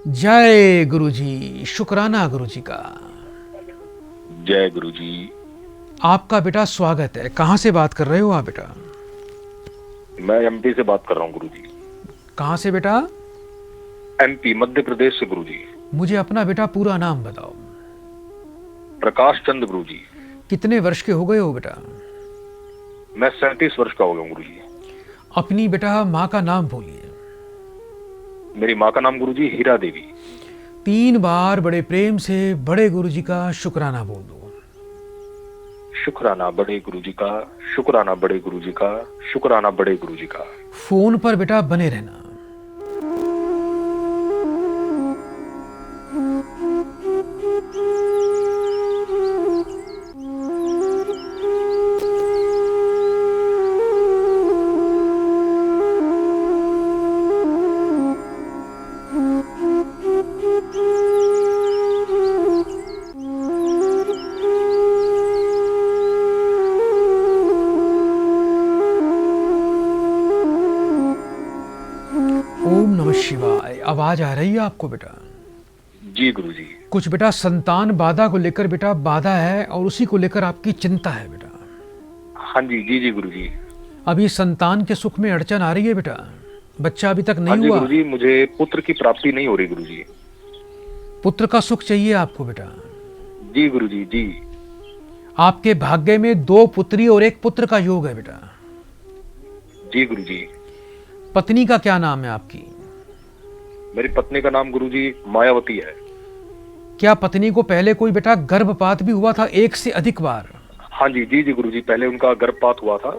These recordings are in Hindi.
जय गुरु जी। शुक्राना गुरु जी का। जय गुरु जी। आपका बेटा स्वागत है। कहाँ से बात कर रहे हो आप बेटा? मैं एमपी से बात कर रहा हूँ गुरु जी। कहाँ से बेटा? एमपी मध्य प्रदेश से गुरु जी। मुझे अपना बेटा पूरा नाम बताओ। प्रकाश चंद गुरु जी। कितने वर्ष के हो गए हो बेटा? मैं 37 वर्ष का हो गया गुरु जी। अपनी बेटा माँ का नाम बोलिए। मेरी माँ का नाम गुरु जी हीरा देवी। 3 बार बड़े प्रेम से बड़े गुरु जी का शुक्राना बोल दो। शुक्राना बड़े गुरु जी का, शुक्राना बड़े गुरु जी का, शुक्राना बड़े गुरु जी का। फोन पर बेटा बने रहना। ओम नमः शिवाय। आवाज आ रही है आपको बेटा? जी गुरु जी। कुछ बेटा संतान बाधा को लेकर बेटा बाधा है और उसी को लेकर आपकी चिंता है बेटा। हाँ जी जी जी गुरु जी। अभी संतान के सुख में अड़चन आ रही है बेटा। बच्चा अभी तक हाँ नहीं जी हुआ। गुरु जी, मुझे पुत्र की प्राप्ति नहीं हो रही गुरु जी। पुत्र का सुख चाहिए आपको बेटा। जी गुरु जी जी। आपके भाग्य में 2 पुत्री और 1 पुत्र का योग है बेटा। जी गुरु जी। पत्नी का क्या नाम है आपकी? मेरी पत्नी का नाम गुरु जी मायावती है। क्या पत्नी को पहले कोई बेटा गर्भपात भी हुआ था 1 से अधिक बार? हाँ जी जी जी गुरु जी, पहले उनका गर्भपात हुआ था।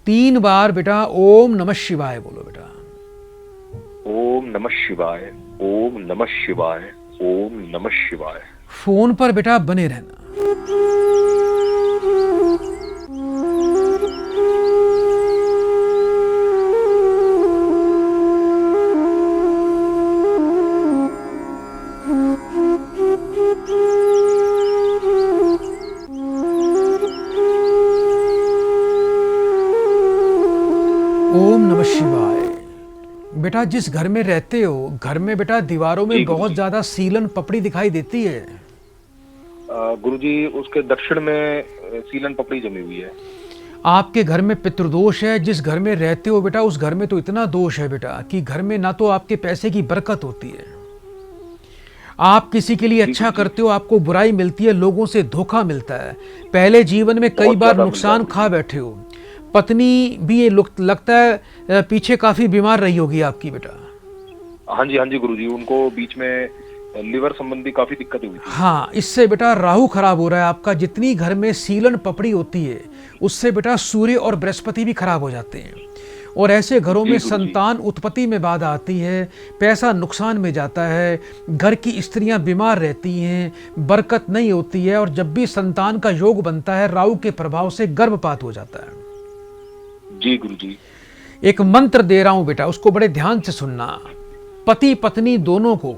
3 बार बेटा ओम नमः शिवाय बोलो बेटा। ओम नमः शिवाय, ओम नमः शिवाय, ओम नमः शिवाय। फोन पर बेटा बने रहना। ओम नमः शिवाय। बेटा जिस घर में रहते हो, घर में बेटा दीवारों में बहुत ज्यादा सीलन पपड़ी दिखाई देती है। गुरु जी, उसके दक्षिण में सीलन पपड़ी जमी हुई है। आपके घर में पितृदोष है। जिस घर में रहते हो बेटा उस घर में तो इतना दोष है बेटा कि घर में ना तो आपके पैसे की बरकत होती है, आप किसी के लिए अच्छा करते हो आपको बुराई मिलती है, लोगों से धोखा मिलता है। पहले जीवन में कई बार नुकसान खा बैठे हो। पत्नी भी ये लगता है पीछे काफी बीमार रही होगी आपकी बेटा। हाँ जी गुरु जी, उनको बीच में लिवर संबंधी काफी दिक्कतें हुई थी। हाँ, इससे बेटा राहु खराब हो रहा है आपका। जितनी घर में सीलन पपड़ी होती है उससे बेटा सूर्य और बृहस्पति भी खराब हो जाते हैं और ऐसे घरों में संतान उत्पत्ति में बाधा आती है, पैसा नुकसान में जाता है, घर की स्त्रियां बीमार रहती हैं, बरकत नहीं होती है और जब भी संतान का योग बनता है राहु के प्रभाव से गर्भपात हो जाता है। जी गुरु जी। एक मंत्र दे रहा हूं बेटा, उसको बड़े ध्यान से सुनना। पति पत्नी दोनों को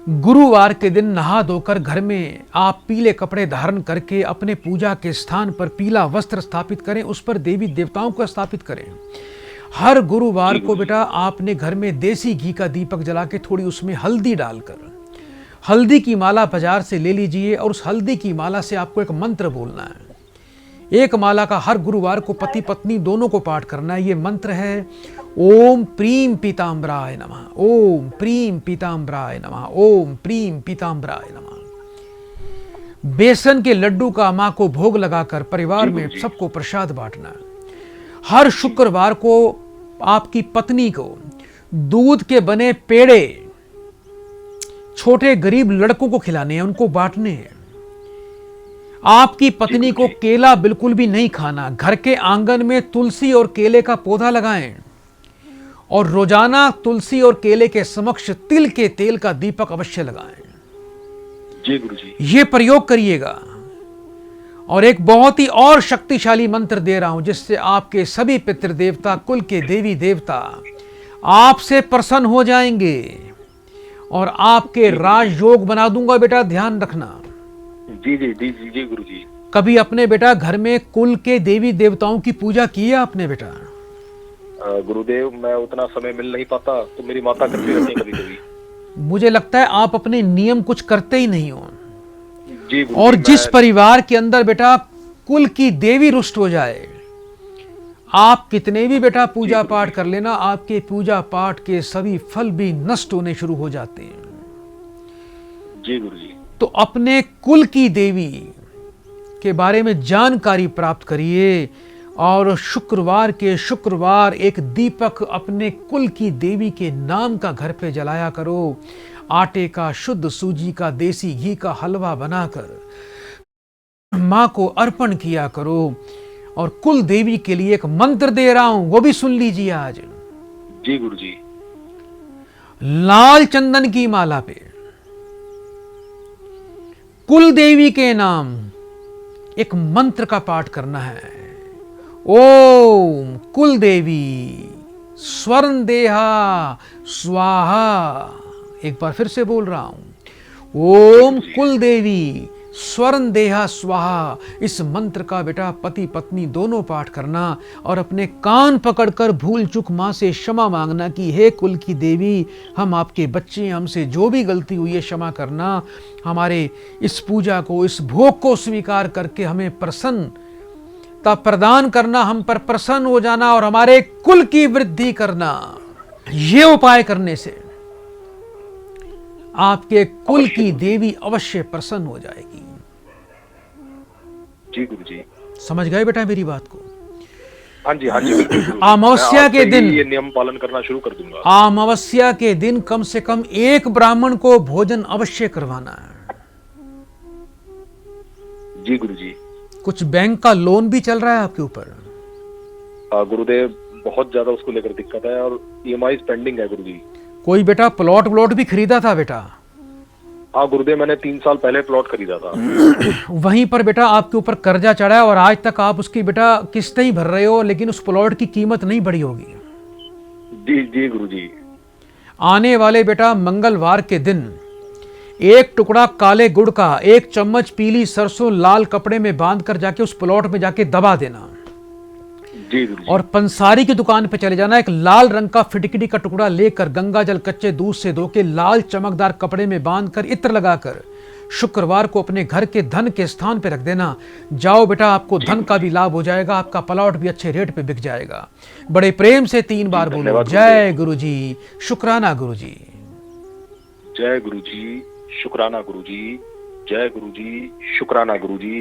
गुरुवार के दिन नहा धोकर घर में आप पीले कपड़े धारण करके अपने पूजा के स्थान पर पीला वस्त्र स्थापित करें, उस पर देवी देवताओं को स्थापित करें। हर गुरुवार को बेटा आपने घर में देसी घी का दीपक जला के थोड़ी उसमें हल्दी डालकर हल्दी की माला बाजार से ले लीजिए और उस हल्दी की माला से आपको एक मंत्र बोलना है। एक माला का हर गुरुवार को पति पत्नी दोनों को पाठ करना है। ये मंत्र है ओम प्रीम पीताम्बराय नमः, ओम प्रीम पीताम्बराय नमः, ओम प्रीम पीताम्बराय नमः। बेसन के लड्डू का मां को भोग लगाकर परिवार में सबको प्रसाद बांटना है। हर शुक्रवार को आपकी पत्नी को दूध के बने पेड़े छोटे गरीब लड़कों को खिलाने हैं, उनको बांटने हैं। आपकी पत्नी को केला बिल्कुल भी नहीं खाना। घर के आंगन में तुलसी और केले का पौधा लगाएं और रोजाना तुलसी और केले के समक्ष तिल के तेल का दीपक अवश्य लगाएं। जी गुरु जी। ये प्रयोग करिएगा। और एक बहुत ही और शक्तिशाली मंत्र दे रहा हूं जिससे आपके सभी पितृदेवता, कुल के देवी देवता आपसे प्रसन्न हो जाएंगे और आपके राजयोग बना दूंगा बेटा, ध्यान रखना। जी जी जी जी जी गुरु जी। कभी अपने बेटा घर में कुल के देवी देवताओं की पूजा की है आपने बेटा? गुरुदेव मैं उतना समय मिल नहीं पाता, तो मेरी माता करती रहती है कभी कभी। मुझे लगता है आप अपने नियम कुछ करते ही नहीं हो। जी गुरुजी, और जिस मैं परिवार के अंदर बेटा कुल की देवी रुष्ट हो जाए, आप कितने भी बेटा पूजा पाठ कर लेना, आपके पूजा पाठ के सभी फल भी नष्ट होने शुरू हो जाते हैं। जी गुरुजी। तो अपने कुल की देवी के बारे में जानकारी प्राप्त करिए और शुक्रवार के शुक्रवार एक दीपक अपने कुल की देवी के नाम का घर पे जलाया करो। आटे का, शुद्ध सूजी का, देसी घी का हलवा बनाकर मां को अर्पण किया करो। और कुल देवी के लिए एक मंत्र दे रहा हूं, वो भी सुन लीजिए आज। जी गुरुजी। लाल चंदन की माला पे कुल देवी के नाम एक मंत्र का पाठ करना है। ओम कुल देवी स्वर्ण देहा स्वाहा। एक बार फिर से बोल रहा हूं, ओम कुल देवी स्वर्ण देहा स्वाहा। इस मंत्र का बेटा पति पत्नी दोनों पाठ करना और अपने कान पकड़कर भूल चूक मां से क्षमा मांगना कि हे कुल की देवी, हम आपके बच्चे, हमसे जो भी गलती हुई है क्षमा करना। हमारे इस पूजा को, इस भोग को स्वीकार करके हमें प्रसन्नता प्रदान करना, हम पर प्रसन्न हो जाना और हमारे कुल की वृद्धि करना। ये उपाय करने से आपके कुल की देवी अवश्य प्रसन्न हो जाएगी। जी गुरुजी। समझ गए बेटा मेरी बात को? हाँ जी, हाँ जी, बिल्कुल गुरुजी। अमावस्या मैं आज के से ही दिन, ये नियम पालन करना शुरू कर दूंगा। अमावस्या के दिन कम से कम एक ब्राह्मण को भोजन अवश्य करवाना है। जी गुरुजी। कुछ बैंक का लोन भी चल रहा है आपके ऊपर? गुरुदेव बहुत ज्यादा उसको लेकर दिक्कत है और ईएमआई पेंडिंग है गुरुजी। कोई बेटा प्लॉट व्लॉट भी खरीदा था बेटा? हाँ गुरुदेव, मैंने 3 साल पहले प्लॉट खरीदा था। वहीं पर बेटा आपके ऊपर कर्जा चढ़ा है और आज तक आप उसकी बेटा किस्तें ही भर रहे हो, लेकिन उस प्लॉट की कीमत नहीं बढ़ी होगी। जी जी गुरुजी। आने वाले बेटा मंगलवार के दिन एक टुकड़ा काले गुड़ का, 1 चम्मच पीली सरसों लाल कपड़े में बांधकर जाके उस प्लॉट में जाके दबा देना। जी गुरुजी। और पंसारी की दुकान पे चले जाना, एक लाल रंग का फिटकिरी का टुकड़ा लेकर गंगा जल कच्चे दूध से धो के लाल चमकदार कपड़े में बांधकर इत्र लगाकर शुक्रवार को अपने घर के धन के स्थान पे रख देना। जाओ बेटा, आपको धन का भी लाभ हो जाएगा, आपका प्लॉट भी अच्छे रेट पे बिक जाएगा। बड़े प्रेम से 3 बार बोलो, जय गुरुजी, शुक्राना गुरुजी। जय गुरुजी, शुक्राना गुरुजी। जय गुरुजी, शुक्राना गुरुजी।